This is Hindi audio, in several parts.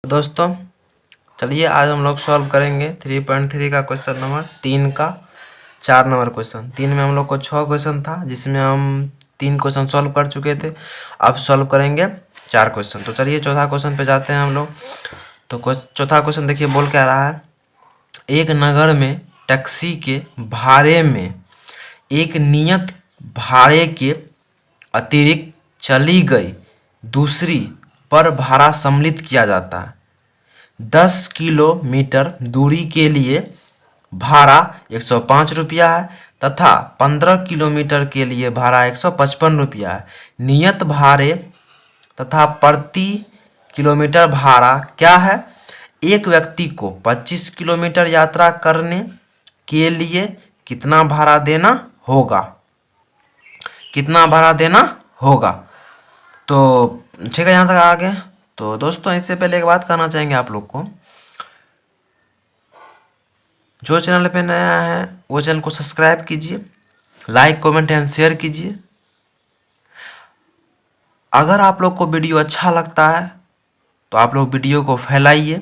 दोस्तों चलिए आज हम लोग सॉल्व करेंगे 3.3 का क्वेश्चन नंबर 3 का 4 नंबर क्वेश्चन। 3 में हम लोग को 6 क्वेश्चन था जिसमें हम 3 क्वेश्चन सॉल्व कर चुके थे। अब सॉल्व करेंगे 4 क्वेश्चन। तो चलिए चौथा क्वेश्चन पे जाते हैं हम लोग। तो चौथा क्वेश्चन देखिए बोल क्या रहा है। एक नगर में टैक्सी के भाड़े में एक नियत भाड़े के अतिरिक्त चली गई दूसरी पर भाड़ा सम्मिलित किया जाता है। 10 किलोमीटर दूरी के लिए भाड़ा 105 रुपया है तथा 15 किलोमीटर के लिए भाड़ा 155 रुपया है। नियत भाड़े तथा प्रति किलोमीटर भाड़ा क्या है? एक व्यक्ति को 25 किलोमीटर यात्रा करने के लिए कितना भाड़ा देना होगा? कितना भाड़ा देना होगा? तो ठीक है, यहाँ तक आ गए। तो दोस्तों इससे पहले एक बात कहना चाहेंगे आप लोग को, जो चैनल पे नया है वो चैनल को सब्सक्राइब कीजिए, लाइक कमेंट एंड शेयर कीजिए। अगर आप लोग को वीडियो अच्छा लगता है तो आप लोग वीडियो को फैलाइए,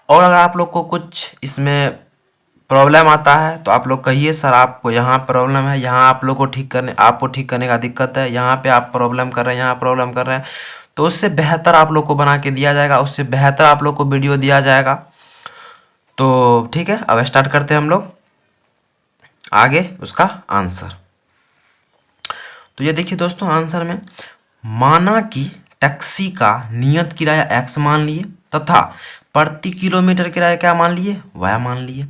और अगर आप लोग को कुछ इसमें प्रॉब्लम आता है तो आप लोग कहिए सर आपको यहाँ प्रॉब्लम है, यहाँ आप लोग को आपको ठीक करने का दिक्कत है, यहाँ पे आप प्रॉब्लम कर रहे हैं, यहाँ प्रॉब्लम कर रहे हैं, तो उससे बेहतर आप लोग को बना के दिया जाएगा, उससे बेहतर आप लोग को वीडियो दिया जाएगा। तो ठीक है, अब स्टार्ट करते हैं हम लोग आगे उसका आंसर। तो ये देखिए दोस्तों, आंसर में माना कि टैक्सी का नियत किराया x मान लिए तथा प्रति किलोमीटर किराया क्या मान लिए? y मान लिए।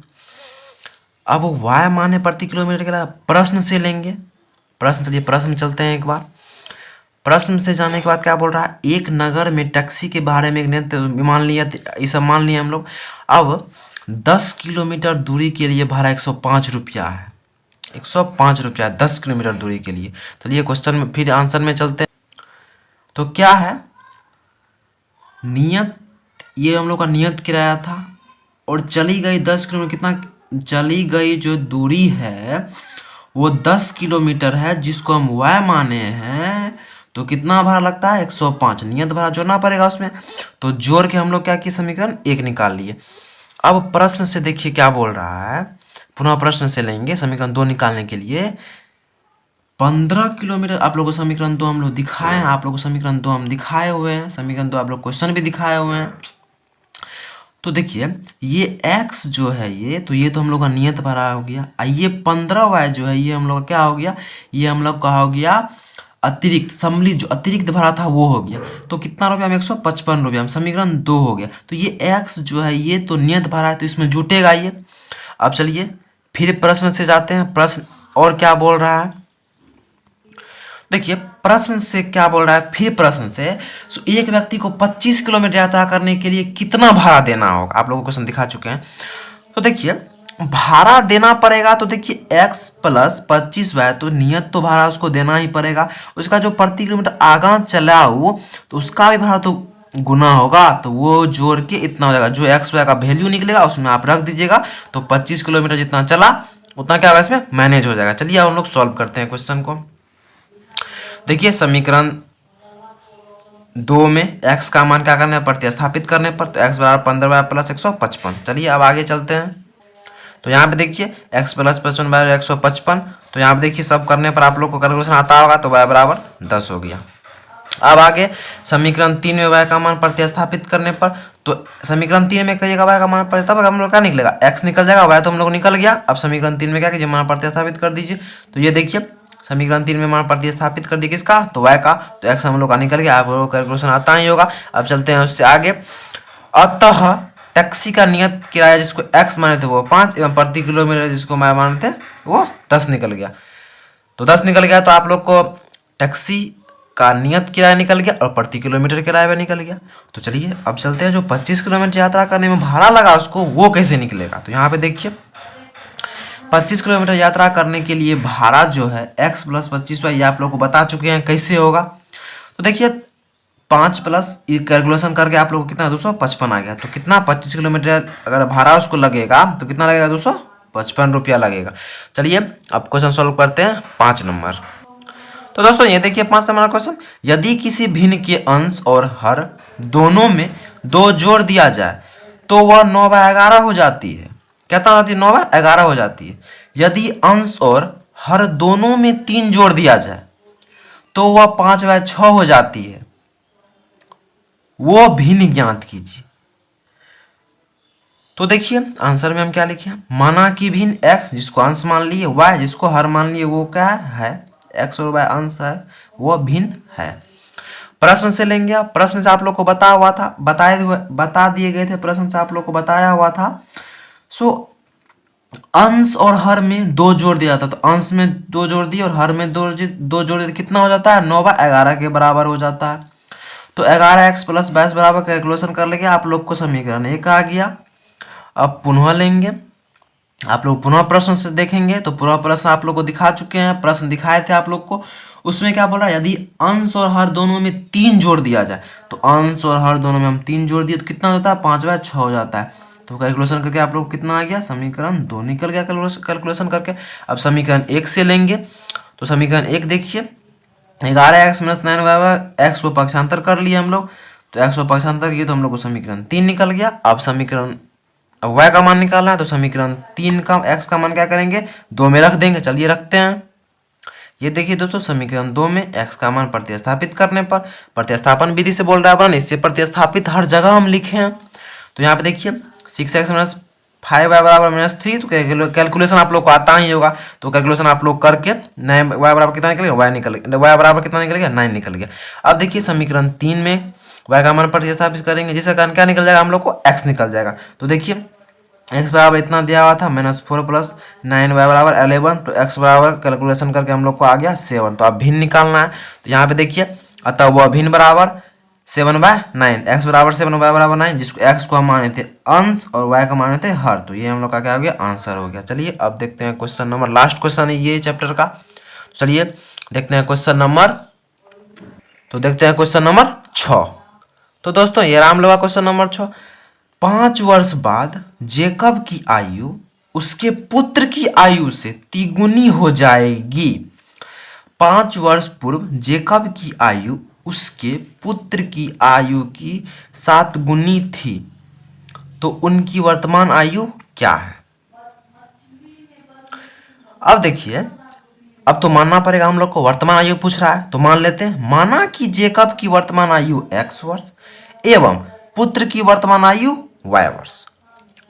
अब y माने प्रति किलोमीटर किराया प्रश्न से लेंगे। चलिए प्रश्न में चलते हैं एक बार। प्रश्न से जाने के बाद क्या बोल रहा है? एक नगर में टैक्सी के बारे में एक नियत मान लिया, ये सब मान लिए हम लोग। अब 10 किलोमीटर दूरी के लिए भाड़ा 105 रुपया है। 105 रुपया 10 किलोमीटर दूरी के लिए। चलिए क्वेश्चन में फिर आंसर में चलते हैं। तो क्या है नियत, ये हम लोग का नियत किराया था, और चली गई 10 किलोमीटर, कितना चली गई जो दूरी है वो 10 किलोमीटर है जिसको हम y माने हैं। तो कितना भाड़ा लगता है? 105। नियत भाड़ा जोड़ना पड़ेगा उसमें, तो जोड़ के हम लोग क्या किए? समीकरण 1 निकाल लिए। अब प्रश्न से देखिए क्या बोल रहा है, पुनः प्रश्न से लेंगे समीकरण 2 निकालने के लिए। 15 किलोमीटर आप लोगों को समीकरण 2 हम लोग दिखाए हैं, आप लोगों को समीकरण 2 हम दिखाए हुए हैं, समीकरण 2 आप लोग क्वेश्चन भी दिखाए हुए हैं। तो देखिए ये x जो है ये तो हम लोग का नियत भाड़ा हो गया, ये 15y जो है ये हम लोग का क्या हो गया? ये हम लोग का हो गया अतिरिक्त, सम्मिलित जो अतिरिक्त भाड़ा था वो हो गया। तो कितना रुपया में? 155 रुपया में समीकरण 2 हो गया। तो ये x जो है ये तो नियत भाड़ा है, तो इसमें जुटेगा ये। अब चलिए फिर प्रश्न से जाते हैं। प्रश्न और क्या बोल रहा है देखिए, प्रश्न से क्या बोल रहा है? फिर प्रश्न से एक व्यक्ति को 25 किलोमीटर यात्रा करने के लिए कितना भाड़ा देना होगा? आप लोगों को क्वेश्चन दिखा चुके हैं। तो देखिए भाड़ा देना पड़ेगा, तो देखिए x प्लस 25y, तो नियत तो भाड़ा उसको देना ही पड़ेगा। उसका जो प्रति किलोमीटर आगा चला हो तो उसका भी भाड़ा तो गुना होगा, तो वो जोड़ के इतना हो जाएगा। जो x y का वैल्यू निकलेगा उसमें आप रख दीजिएगा, तो 25 किलोमीटर जितना चला उतना क्या होगा इसमें मैनेज हो जाएगा। चलिए हम लोग सॉल्व करते हैं क्वेश्चन को। देखिए समीकरण 2 में x का मान क्या करने पर? प्रतिस्थापित करने पर, तो x बराबर 15y प्लस 155। चलिए अब आगे चलते हैं। तो यहाँ पे देखिए x प्लस 55 बराबर 155। तो यहाँ पे देखिए सब करने पर आप लोग को कैलकुलेशन आता होगा, तो y बराबर 10 हो गया। अब आगे समीकरण 3 में y का मान प्रतिस्थापित करने पर, तो समीकरण 3 में कहिएगा y का मान प्रतिस्थापित हम लोग क्या निकलेगा? x निकल जाएगा, y तो हम लोग निकल गया। अब समीकरण 3 में क्या कीजिए? मान प्रतिस्थापित कर दीजिए। तो ये देखिए समीकरण 3 में मान प्रतिस्थापित कर दिए किसका? तो y का, तो x हम लोग का निकल गया। आप लोगों को कैलकुलेशन आता ही होगा। अब चलते हैं उससे आगे। अतः टैक्सी का नियत किराया जिसको x माने थे वो 5 एवं प्रति किलोमीटर जिसको y मानते वो 10 निकल गया। तो 10 निकल गया, तो आप लोग को टैक्सी का नियत किराया निकल गया और प्रति किलोमीटर किराया भी निकल गया। तो चलिए अब चलते हैं जो 25 किलोमीटर यात्रा करने में भाड़ा लगा उसको वो कैसे निकलेगा। तो यहाँ पे देखिए 25 किलोमीटर यात्रा करने के लिए भाड़ा जो है x प्लस 25y, ये आप लोग को बता चुके हैं कैसे होगा। तो देखिए 5 प्लस ये कैलकुलेशन करके आप लोग को कितना 255 आ गया। तो कितना 25 किलोमीटर अगर भाड़ा उसको लगेगा तो कितना लगेगा? 255 रुपया लगेगा। चलिए अब क्वेश्चन सॉल्व करते हैं 5 नंबर। तो दोस्तों ये देखिए 5 नंबर क्वेश्चन। यदि किसी भिन्न के अंश और हर दोनों में 2 जोड़ दिया जाए तो वह 9/11 हो जाती है। कहता जाती है 9/11 हो जाती है। यदि अंश और हर दोनों में 3 जोड़ दिया जाए तो वह 5/6 हो जाती है। वो भिन्न ज्ञात कीजिए। तो देखिए आंसर में हम क्या लिखे हैं, माना कि भिन्न x जिसको अंश मान लिए, y जिसको हर मान लिए, वो क्या है x और y अंश है, वो भिन्न है। प्रश्न से लेंगे आप, प्रश्न से आप लोग को बता दिए गए थे, प्रश्न से आप लोग को बताया हुआ था। सो अंश और हर में 2 जोड़ दिया था, तो अंश में 2 जोड़ दिए और हर में 2 जोड़ दिए, कितना हो जाता है 9/11 के बराबर हो जाता है। तो 11x + 22 बराबर कैलकुलेशन कर लेंगे, आप लोग को समीकरण 1 आ गया। अब पुनः लेंगे, आप लोग पुनः प्रश्न से देखेंगे तो पूरा प्रश्न आप लोग को दिखा चुके हैं, प्रश्न दिखाए थे आप लोग को। उसमें क्या बोल रहा है, यदि अंश और हर दोनों में 3 जोड़ दिया जाए, तो अंश और हर दोनों में हम 3 जोड़ दिए तो कितना हो जाता है 5/6 हो जाता है। तो कैलकुलेशन करके आप लोग कितना आ गया, समीकरण 2 निकल गया कैलकुलेशन करके। अब समीकरण 1 से लेंगे, तो समीकरण 1 देखिए 11x - 9y, x को पक्षांतर कर लिए हम लोग, तो x को पक्षांतर किए तो हम लोग को समीकरण 3 निकल गया। अब समीकरण y का मान निकालना है, तो समीकरण 3 का x का मान क्या करेंगे 2 में रख देंगे। चलिए रखते हैं। ये देखिए दोस्तों समीकरण 2 में x का मान प्रतिस्थापित करने पर, प्रतिस्थापन विधि से बोल रहा है अपन, इससे प्रतिस्थापित हर जगह हम लिखे हैं। तो यहाँ पे देखिए 6x - 5y = -3, तो कैलकुलेशन आप लोग को आता ही होगा। तो कैलकुलेशन आप लोग करके 9 y बराबर कितना निकल गया, y बराबर कितना निकल गया 9 निकल गया। अब देखिए समीकरण 3 में y का मान प्रतिस्थापित करेंगे, जिसका कारण क्या निकल जाएगा हम लोग को x निकल जाएगा। तो देखिए x बराबर इतना दिया हुआ था -4 + 9 y बराबर 11, तो x बराबर कैलकुलेशन करके हम लोग को आ गया 7। तो अब भिन्न निकालना है, तो यहाँ पे देखिए अतः वह भिन्न बराबर 7/9, x बराबर 7 y बराबर 9, जिसको x को हम माने थे अंश और y को माने थे हर। तो ये हम लोग का क्या हो गया, आंसर हो गया। चलिए अब देखते हैं क्वेश्चन नंबर, लास्ट क्वेश्चन है ये चैप्टर का। चलिए देखते हैं क्वेश्चन नंबर, तो देखते हैं क्वेश्चन नंबर 6। तो दोस्तों ये राम लगा क्वेश्चन नंबर 6। 5 वर्ष बाद जेकब की आयु उसके पुत्र की आयु से तिगुनी हो जाएगी। 5 वर्ष पूर्व जेकब की आयु उसके पुत्र की आयु की 7 गुनी थी, तो उनकी वर्तमान आयु क्या है। अब देखिए, अब तो मानना पड़ेगा हम लोग को, वर्तमान आयु पूछ रहा है तो मान लेते हैं। माना कि जेकब की वर्तमान आयु x वर्ष एवं पुत्र की वर्तमान आयु y वर्ष।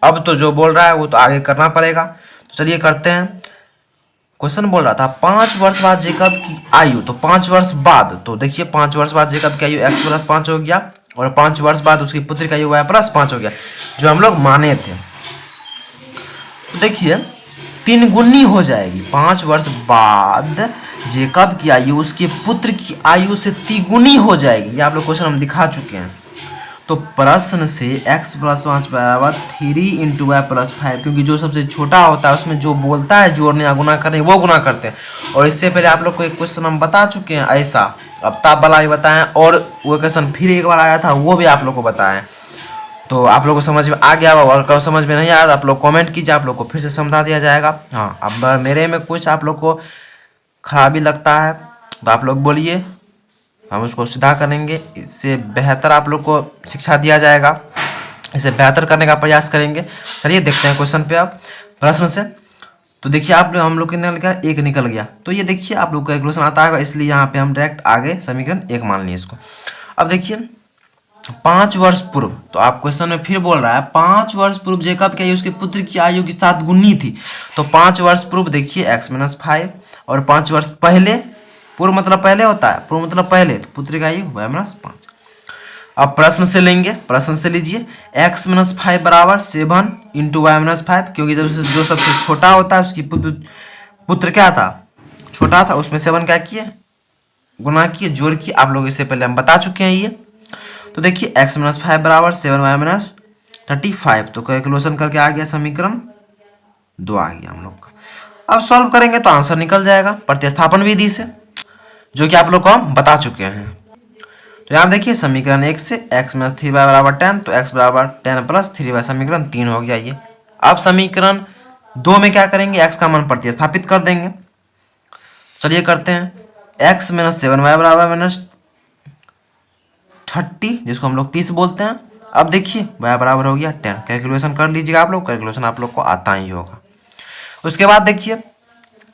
अब तो जो बोल रहा है वो तो आगे करना पड़ेगा, तो चलिए करते हैं। क्वेश्चन बोल रहा था 5 वर्ष बाद जेकब की आयु, तो 5 वर्ष बाद, तो देखिए 5 वर्ष बाद जेकब की आयु x + 5 हो गया और 5 वर्ष बाद उसकी पुत्री की आयु y + 5 हो गया, जो हम लोग माने थे। तो देखिए 3 गुनी हो जाएगी। 5 वर्ष बाद जेकब की आयु उसके पुत्र की आयु से 3 गुनी हो जाएगी। ये आप लोग क्वेश्चन हम दिखा चुके हैं। तो प्रश्न से x + 5 बराबर 3 × y + 5, क्योंकि जो सबसे छोटा होता है उसमें जो बोलता है जोड़ने या गुना करने वो गुना करते हैं। और इससे पहले आप लोग को एक क्वेश्चन हम बता चुके हैं ऐसा, अब ताप वाला भी बताएं, और वो क्वेश्चन फिर एक बार आया था वो भी आप लोग को बताएं। तो आप लोग को समझ में आ गया होगा, और कब समझ में नहीं आया तो आप लोग कमेंट कीजिए, आप लोग को फिर से समझा दिया जाएगा। हाँ, अब मेरे में कुछ आप लोग को खराबी लगता है तो आप लोग बोलिए, हम उसको सुधार करेंगे, इससे बेहतर आप लोग को शिक्षा दिया जाएगा, इसे बेहतर करने का प्रयास करेंगे। चलिए देखते हैं क्वेश्चन पे अब प्रश्न से। तो देखिए आप लोग, हम लोग कितना निकल गया, 1 निकल गया। तो ये देखिए आप लोग कैलकुलेशन आता है, इसलिए यहाँ पे हम डायरेक्ट आगे समीकरण 1 मान लिए इसको। अब देखिए 5 वर्ष पूर्व, तो आप क्वेश्चन में फिर बोल रहा है 5 वर्ष पूर्व जेकब की आयु उसके पुत्र की आयु की 7 गुनी थी। तो 5 वर्ष पूर्व देखिए x - 5, और 5 वर्ष पहले, पूर्व मतलब पहले होता है, पूर्व मतलब पहले, तो पुत्र की आयु y - 5। अब प्रश्न से लेंगे, प्रश्न से लीजिए x - 5 बराबर 7 × y - 5, क्योंकि जो सबसे छोटा होता है उसकी पुत्र क्या था, छोटा था, उसमें 7 क्या किए, गुना किए, जोड़ किए। आप लोग इससे पहले हम बता चुके हैं ये। तो देखिए x - 5 बराबर 7y - 35, तो कैलकुलेशन करके आ गया समीकरण 2 आ गया हम लोग का। अब सॉल्व करेंगे तो आंसर निकल जाएगा प्रतिस्थापन विधि से, जो कि आप लोग को हम बता चुके हैं। तो यहाँ देखिए समीकरण 1 से x - 3y बराबर 10, तो x बराबर 10 + 3y, समीकरण 3 हो गया ये। अब समीकरण 2 में क्या करेंगे, x का मान प्रतिस्थापित कर देंगे। चलिए करते हैं। x - 7y बराबर -30, जिसको हम लोग 30 बोलते हैं, अब देखिए y बराबर हो गया 10। कैलकुलेशन कर लीजिएगा आप लोग, कैलकुलेशन आप लोग को आता ही होगा। उसके बाद देखिए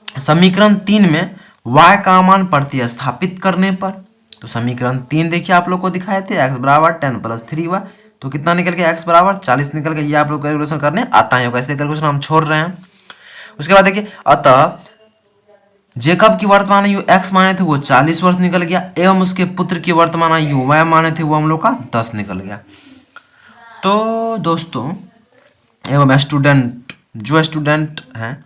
समीकरण 3 में y का मान प्रतिस्थापित करने पर, तो समीकरण 3 देखिए आप लोग को दिखाए थे x बराबर 10 प्लस 3y, तो कितना निकल गया x बराबर 40 निकल गया। ये आप लोग कैलकुलेशन करने आता ही होगा, इसलिए कैलकुलेशन हम छोड़ रहे हैं। उसके बाद देखिए अतः जेकब की वर्तमान आयु x माने थे वो 40 वर्ष निकल गया, एवं उसके पुत्र की वर्तमान आयु y माने थे वो हम लोग का 10 निकल गया। तो दोस्तों एवं स्टूडेंट, जो स्टूडेंट हैं,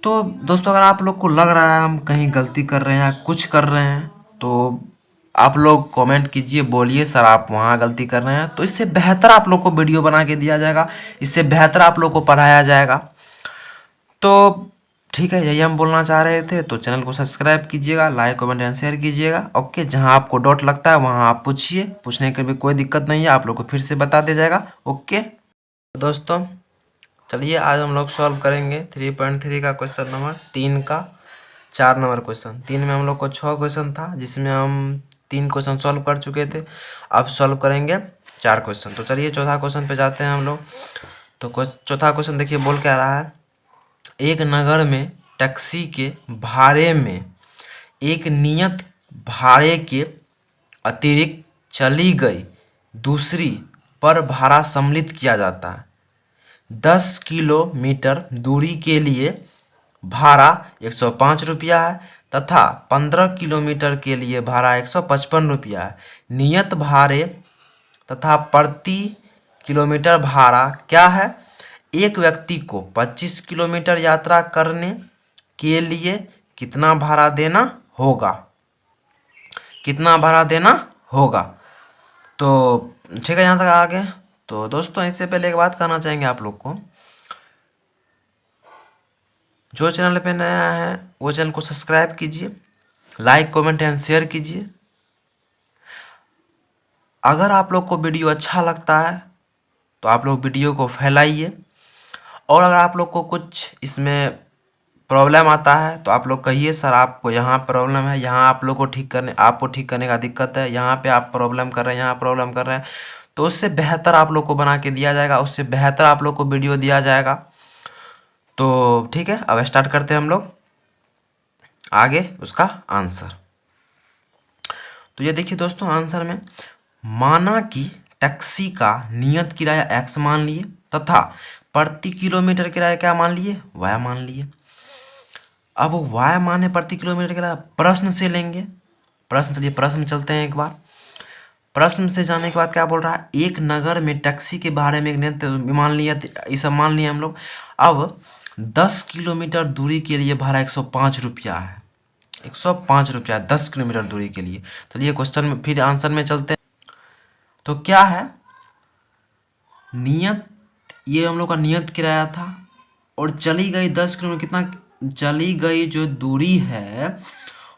तो दोस्तों अगर आप लोग को लग रहा है हम कहीं गलती कर रहे हैं या कुछ कर रहे हैं, तो आप लोग कमेंट कीजिए, बोलिए सर आप वहाँ गलती कर रहे हैं, तो इससे बेहतर आप लोग को वीडियो बना के दिया जाएगा, इससे बेहतर आप लोग को पढ़ाया जाएगा। तो ठीक है, यही हम बोलना चाह रहे थे। तो चैनल को सब्सक्राइब कीजिएगा, लाइक कमेंट एंड शेयर कीजिएगा। ओके, जहाँ आपको डाउट लगता है वहाँ आप पूछिए, पूछने के भी कोई दिक्कत नहीं है, आप लोग को फिर से बता दिया जाएगा। ओके दोस्तों, चलिए आज हम लोग सॉल्व करेंगे 3.3 का क्वेश्चन नंबर 3 का 4 नंबर क्वेश्चन। 3 में हम लोग को 6 क्वेश्चन था, जिसमें हम 3 क्वेश्चन सॉल्व कर चुके थे। अब सॉल्व करेंगे 4 क्वेश्चन। तो चलिए चौथा क्वेश्चन पे जाते हैं हम लोग। तो चौथा क्वेश्चन देखिए बोल के आ रहा है, एक नगर में टैक्सी के भाड़े में एक नियत भाड़े के अतिरिक्त चली गई दूसरी पर भाड़ा सम्मिलित किया जाता है। 10 किलोमीटर दूरी के लिए भाड़ा 105 रुपया है तथा 15 किलोमीटर के लिए भाड़ा 155 रुपया है। नियत भाड़े तथा प्रति किलोमीटर भाड़ा क्या है? एक व्यक्ति को 25 किलोमीटर यात्रा करने के लिए कितना भाड़ा देना होगा? कितना भाड़ा देना होगा? तो ठीक है, यहाँ तक आ गए। तो दोस्तों इससे पहले एक बात कहना चाहेंगे आप लोग को, जो चैनल पे नया है वो चैनल को सब्सक्राइब कीजिए, लाइक कमेंट एंड शेयर कीजिए। अगर आप लोग को वीडियो अच्छा लगता है तो आप लोग वीडियो को फैलाइए, और अगर आप लोग को कुछ इसमें प्रॉब्लम आता है तो आप लोग कहिए सर आपको यहाँ प्रॉब्लम है, यहाँ आप लोग को आपको ठीक करने का दिक्कत है, यहाँ पे आप प्रॉब्लम कर रहे हैं, यहाँ प्रॉब्लम कर रहे हैं, तो उससे बेहतर आप लोग को बना के दिया जाएगा, उससे बेहतर आप लोग को वीडियो दिया जाएगा। तो ठीक है, अब स्टार्ट करते हैं हम लोग आगे उसका आंसर। तो ये देखिए दोस्तों, आंसर में माना कि टैक्सी का नियत किराया x मान लिए तथा प्रति किलोमीटर किराया क्या मान लिए? y मान लिए। अब y माने प्रति किलोमीटर किराया प्रश्न से लेंगे। चलिए प्रश्न चलते हैं एक बार। प्रश्न से जाने के बाद क्या बोल रहा है, एक नगर में टैक्सी के बारे में एक नियत मान लिया, ये सब मान लिया हम लोग। अब 10 किलोमीटर दूरी के लिए भाड़ा 105 रुपया है। 105 रुपया 10 किलोमीटर दूरी के लिए। चलिए क्वेश्चन में फिर आंसर में चलते हैं। तो क्या है नियत, ये हम लोग का नियत किराया था, और चली गई 10 किलोमीटर, कितना चली गई जो दूरी है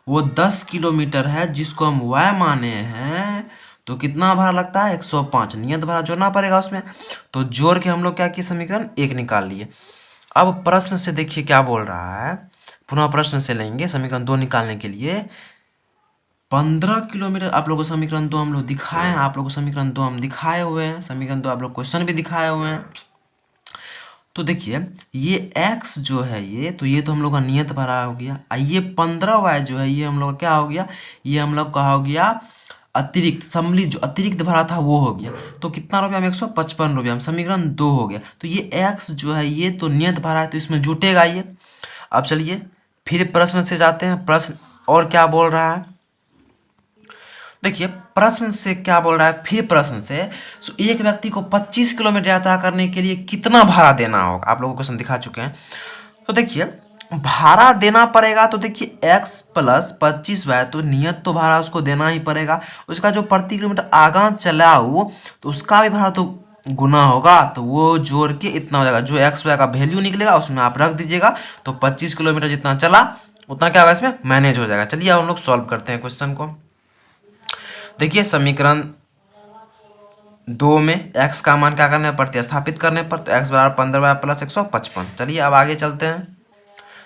वो 10 किलोमीटर है, जिसको हम y माने हैं। तो कितना भाड़ा लगता है? 105। नियत भाड़ा जोड़ना पड़ेगा उसमें, तो जोड़ के हम लोग क्या किए, समीकरण 1 निकाल लिए। अब प्रश्न से देखिए क्या बोल रहा है, पुनः प्रश्न से लेंगे समीकरण 2 निकालने के लिए। 15 किलोमीटर आप लोगों को समीकरण 2 हम लोग दिखाए हैं, आप लोगों को समीकरण 2 हम दिखाए हुए हैं, समीकरण 2 आप लोग क्वेश्चन भी दिखाए हुए हैं। तो देखिए ये x जो है ये, तो ये तो हम लोग का नियत भाड़ा हो गया। ये 15y जो है ये हम लोग का क्या हो गया, ये हम लोग का हो गया अतिरिक्त, सम्मिलित जो अतिरिक्त भाड़ा था वो हो गया। तो कितना रुपया में? 155 रुपया में, समीकरण 2 हो गया। तो ये x जो है ये तो नियत भाड़ा है, तो इसमें जुटेगा ये। अब चलिए फिर प्रश्न से जाते हैं। प्रश्न और क्या बोल रहा है, देखिए प्रश्न से क्या बोल रहा है, फिर प्रश्न से एक व्यक्ति को 25 किलोमीटर यात्रा करने के लिए कितना भाड़ा देना होगा? आप लोगों को क्वेश्चन दिखा चुके हैं। तो देखिए भाड़ा देना पड़ेगा, तो देखिए x प्लस 25y, तो नियत तो भाड़ा उसको देना ही पड़ेगा। उसका जो प्रति किलोमीटर आगा चला हो तो उसका भी भाड़ा तो गुना होगा, तो वो जोड़ के इतना हो जाएगा। जो x y का वैल्यू निकलेगा उसमें आप रख दीजिएगा, तो 25 किलोमीटर जितना चला उतना क्या होगा, इसमें मैनेज हो जाएगा। चलिए अब हम लोग सॉल्व करते हैं क्वेश्चन को। देखिए समीकरण 2 में x का मान क्या करने पर, प्रतिस्थापित करने पर, तो x बराबर 15y प्लस 155। चलिए अब आगे चलते हैं।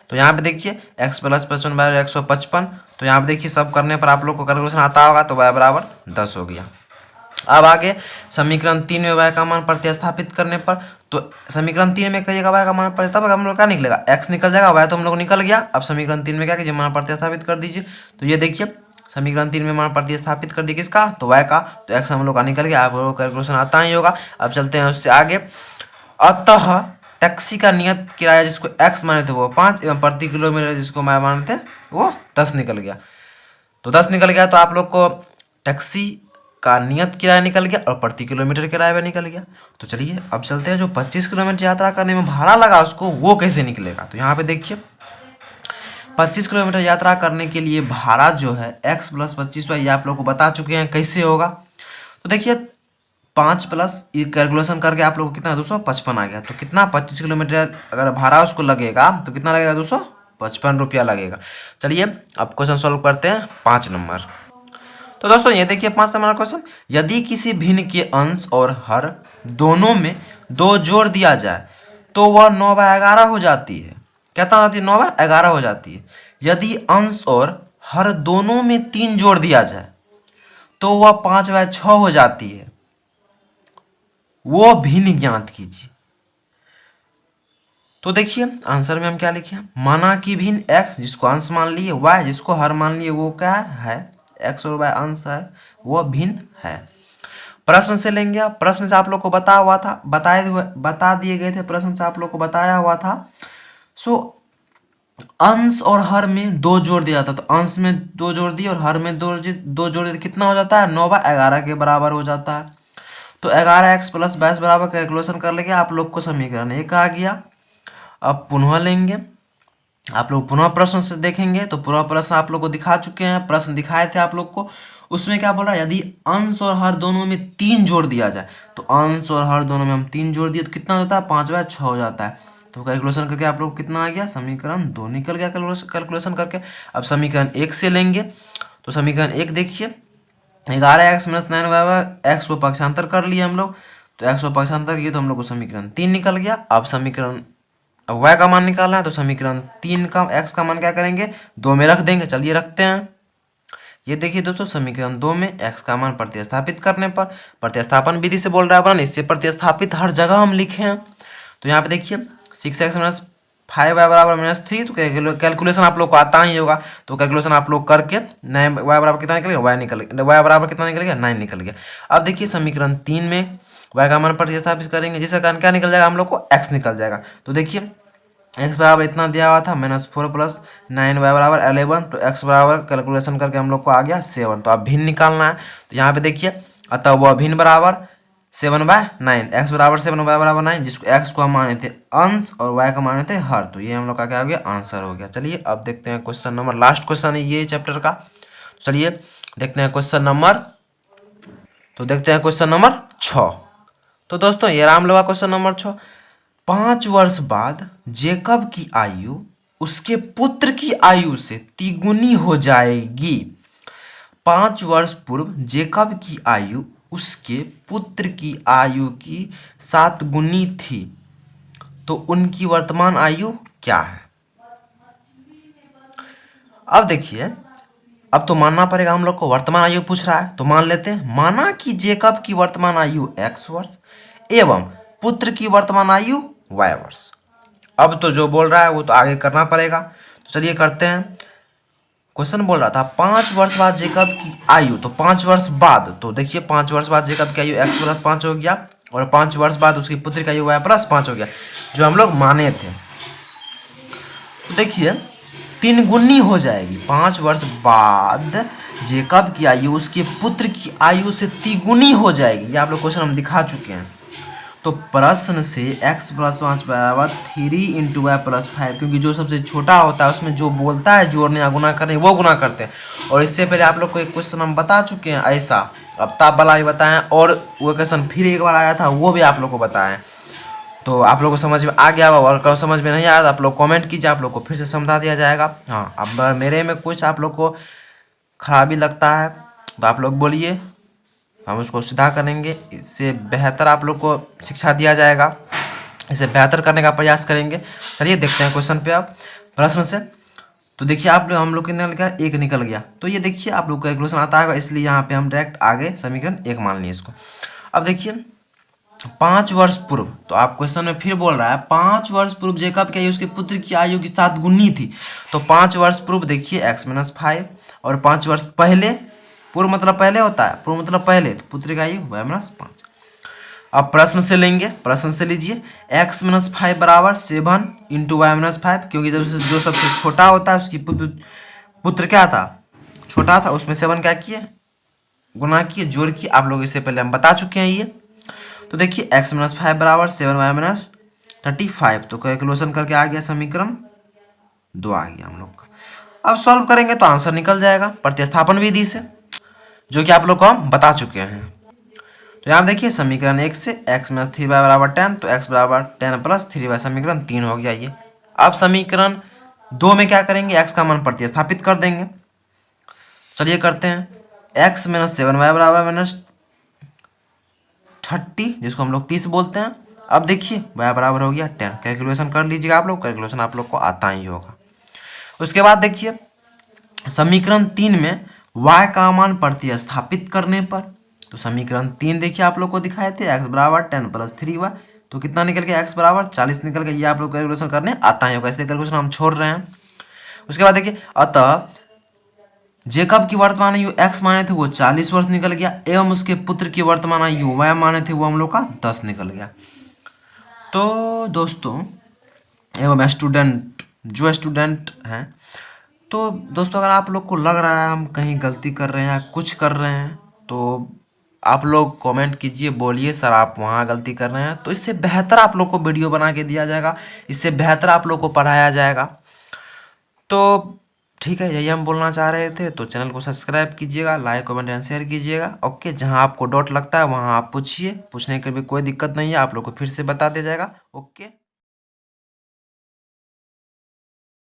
तो यहाँ पे देखिए x प्लस 55 बराबर 155। तो यहाँ पे देखिए सब करने पर आप लोग को कैलकुलेशन आता होगा, तो y बराबर 10 हो गया। अब आगे समीकरण 3 में y का मान प्रतिस्थापित करने पर, तो समीकरण 3 में करिएगा y का मान तब हम लोग क्या निकलेगा, x निकल जाएगा, y तो हम लोग निकल गया। अब समीकरण 3 में क्या कीजिए, मान प्रतिस्थापित कर दीजिए। तो ये देखिए समीकरण 3 में मान प्रतिस्थापित कर दिए किसका, तो y का, तो x हम लोग का निकल गया। आप लोगों को कैलकुलेशन आता ही होगा। अब चलते हैं उससे आगे। अतः टैक्सी का नियत किराया जिसको x माने थे वो 5 एवं प्रति किलोमीटर जिसको y माने थे वो 10 निकल गया। तो 10 निकल गया तो आप लोग को टैक्सी का नियत किराया निकल गया और प्रति किलोमीटर किराया भी निकल गया। तो चलिए अब चलते हैं जो 25 किलोमीटर यात्रा करने में भाड़ा लगा उसको वो कैसे निकलेगा। तो यहाँ पे देखिए 25 किलोमीटर यात्रा करने के लिए भाड़ा जो है x प्लस 25 ये आप लोग को बता चुके हैं कैसे होगा। तो देखिए 5 प्लस ये कैलकुलेशन करके आप लोग को कितना 255 आ गया। तो कितना 25 किलोमीटर अगर भाड़ा उसको लगेगा तो कितना लगेगा, 255 रुपया लगेगा। चलिए अब क्वेश्चन सॉल्व करते हैं 5 नंबर। तो दोस्तों ये देखिए 5 नंबर क्वेश्चन, यदि किसी भिन्न के अंश और हर दोनों में 2 जोड़ दिया जाए तो वह 9/11 हो जाती है। कहता जाती है 9/11 हो जाती है। यदि अंश और हर दोनों में 3 जोड़ दिया जाए तो वह 5/6 हो जाती है। वो भिन्न ज्ञात कीजिए। तो देखिए आंसर में हम क्या लिखे, माना कि भिन्न x जिसको अंश मान लिए, y जिसको हर मान लिए, वो क्या है x और y अंश है, वो भिन्न है। प्रश्न से लेंगे, प्रश्न से आप लोग को बता दिए गए थे, प्रश्न से आप लोग को बताया हुआ था। सो अंश और हर में 2 जोड़ दिया था, तो अंश में 2 जोड़ दिए और हर में 2 जोड़ दिए, कितना हो जाता है 9/11 के बराबर हो जाता है। तो 11x प्लस 22 बराबर कैलकुलेशन कर लेंगे, आप लोग को समीकरण 1 आ गया। अब पुनः लेंगे, आप लोग पुनः प्रश्न से देखेंगे तो पूरा प्रश्न आप लोग को दिखा चुके हैं, प्रश्न दिखाए थे आप लोग को। उसमें क्या बोल रहा है, यदि अंश और हर दोनों में 3 जोड़ दिया जाए, तो अंश और हर दोनों में हम 3 जोड़ दिए तो कितना होता है 5/6 हो जाता है। तो कैलकुलेशन करके आप लोग कितना आ गया, समीकरण 2 निकल गया कैलकुलेशन करके। अब समीकरण 1 से लेंगे, तो समीकरण 1 देखिए 11x - 9y, x को पक्षांतर कर लिए हम लोग, तो x को पक्षांतर किए तो हम लोग को समीकरण 3 निकल गया। अब समीकरण y का मान निकालना है, तो समीकरण 3 का x का मान क्या करेंगे 2 में रख देंगे। चलिए रखते हैं। ये देखिए दोस्तों समीकरण 2 में x का मान प्रतिस्थापित करने पर, प्रतिस्थापन विधि से बोल रहा है अपन, इससे प्रतिस्थापित हर जगह हम लिखे हैं। तो यहाँ पे देखिए 6x - 5y बराबर -3, तो कैलकुलेशन आप लोग को आता ही होगा। तो कैलकुलेशन आप लोग करके 9y बराबर कितना निकल गया, y बराबर कितना निकल गया 9 निकल गया। अब देखिए समीकरण 3 में y का मान प्रतिस्थापित करेंगे, जिसका कारण क्या निकल जाएगा, हम लोग को x निकल जाएगा। तो देखिए x बराबर इतना दिया हुआ था -4 प्लस 9y बराबर 11, तो x बराबर कैलकुलेशन करके हम लोग को आ गया 7। तो अब भिन्न निकालना है, तो यहाँ पे देखिए अतः वह भिन्न बराबर 7/9, x बराबर 7y बराबर 9, जिसको x को हम माने थे अंश और y का माने थे हर। तो ये हम लोग का क्या हो गया, आंसर हो गया। चलिए अब देखते हैं क्वेश्चन नंबर, लास्ट क्वेश्चन है ये चैप्टर का। चलिए देखते हैं क्वेश्चन नंबर, तो देखते हैं क्वेश्चन नंबर 6। तो दोस्तों ये राम लगा क्वेश्चन नंबर 6। 5 वर्ष बाद जेकब की आयु उसके पुत्र की आयु से तिगुनी हो जाएगी। 5 वर्ष पूर्व जेकब की आयु उसके पुत्र की आयु की 7 गुनी थी, तो उनकी वर्तमान आयु क्या है। अब देखिए, अब तो मानना पड़ेगा हम लोग को, वर्तमान आयु पूछ रहा है तो मान लेते हैं। माना कि जेकब की वर्तमान आयु x वर्ष एवं पुत्र की वर्तमान आयु y वर्ष। अब तो जो बोल रहा है वो तो आगे करना पड़ेगा, तो चलिए करते हैं। क्वेश्चन बोल रहा था 5 वर्ष बाद जेकब की आयु, तो 5 वर्ष बाद, तो देखिए 5 वर्ष बाद जेकब की आयु x प्लस 5 हो गया और 5 वर्ष बाद उसकी पुत्र की आयु y प्लस 5 हो गया, जो हम लोग माने थे। तो देखिए 3 गुनी हो जाएगी। 5 वर्ष बाद जेकब की आयु उसके पुत्र की आयु से तिगुनी हो जाएगी, ये आप लोग क्वेश्चन हम दिखा चुके हैं। तो प्रश्न से x प्लस 5 बराबर 3 × y प्लस 5, क्योंकि जो सबसे छोटा होता है उसमें जो बोलता है जोड़ने या गुना करने वो गुना करते हैं। और इससे पहले आप लोग को एक क्वेश्चन हम बता चुके हैं ऐसा, अब ताप वाला भी बताएं, और वो क्वेश्चन फिर एक बार आया था वो भी आप लोग को बताएं। तो आप लोग को समझ में आ गया होगा, और कब समझ में नहीं आया तो आप लोग कमेंट कीजिए, आप लोग को फिर से समझा दिया जाएगा। हाँ, अब मेरे में कुछ आप लोग को खराबी लगता है तो आप लोग बोलिए, हम उसको सुधार करेंगे, इससे बेहतर आप लोग को शिक्षा दिया जाएगा, इसे बेहतर करने का प्रयास करेंगे। चलिए देखते हैं क्वेश्चन पे। अब प्रश्न से तो देखिए आप लोग हम लोग कितना निकल गया, एक निकल गया। तो ये देखिए आप लोग कैलकुलेशन आता है, इसलिए यहाँ पे हम डायरेक्ट आगे समीकरण एक मान लिए इसको। अब देखिए 5 वर्ष पूर्व, तो आप क्वेश्चन में फिर बोल रहा है 5 वर्ष पूर्व जेकब की आयु उसके पुत्र की आयु की 7 गुनी थी। तो 5 वर्ष पूर्व देखिए x-5 और 5 वर्ष पहले, पूर्व मतलब पहले होता है, पूर्व मतलब पहले, तो पुत्र की आयु y-5। अब प्रश्न से लेंगे, प्रश्न से लीजिए x-5 बराबर 7 इंटू y-5, क्योंकि जब जो सबसे छोटा होता है उसकी पुत्र क्या था, छोटा था, उसमें 7 क्या किए, गुना किए, जोड़ किए। आप लोग इससे पहले हम बता चुके हैं ये। तो देखिए x-5 बराबर 7y-35, तो कैलकुलेशन करके आ गया समीकरण 2 आ गया हम लोग का। अब सॉल्व करेंगे तो आंसर निकल जाएगा प्रतिस्थापन विधि से, जो कि आप लोग को हम बता चुके हैं। तो यहाँ देखिए समीकरण 1 से x-3y बराबर 10, तो x बराबर 10 प्लस 3y, समीकरण 3 हो गया ये। अब समीकरण 2 में क्या करेंगे, x का मान प्रतिस्थापित कर देंगे। चलिए करते हैं, x-7y बराबर -30, जिसको हम लोग 30 बोलते हैं। अब देखिए y बराबर हो गया 10, कैलकुलेशन कर लीजिएगा आप लोग, कैलकुलेशन आप लोग को आता ही होगा। उसके बाद देखिए समीकरण 3 में y का मान प्रतिस्थापित करने पर, तो समीकरण 3 देखिए आप लोग को दिखाए थे x बराबर 10 प्लस 3y, तो कितना निकल गया, x बराबर 40 निकल गया। ये आप लोग कैलकुलेशन करने आता ही होगा, इसलिए कैलकुलेशन हम छोड़ रहे हैं। उसके बाद देखिए अतः जेकब की वर्तमान आयु x माने थे वो 40 वर्ष निकल गया, एवं उसके पुत्र की वर्तमान आयु y माने थे वो हम लोग का 10 निकल गया। तो दोस्तों एवं स्टूडेंट, जो स्टूडेंट हैं, तो दोस्तों अगर आप लोग को लग रहा है हम कहीं गलती कर रहे हैं या कुछ कर रहे हैं, तो आप लोग कमेंट कीजिए, बोलिए सर आप वहाँ गलती कर रहे हैं, तो इससे बेहतर आप लोग को वीडियो बना के दिया जाएगा, इससे बेहतर आप लोग को पढ़ाया जाएगा। तो ठीक है, यही हम बोलना चाह रहे थे। तो चैनल को सब्सक्राइब कीजिएगा, लाइक कमेंट एंड शेयर कीजिएगा। ओके, जहाँ आपको डाउट लगता है वहाँ आप पूछिए, पूछने के भी कोई दिक्कत नहीं है, आप लोग को फिर से बता दिया जाएगा। ओके।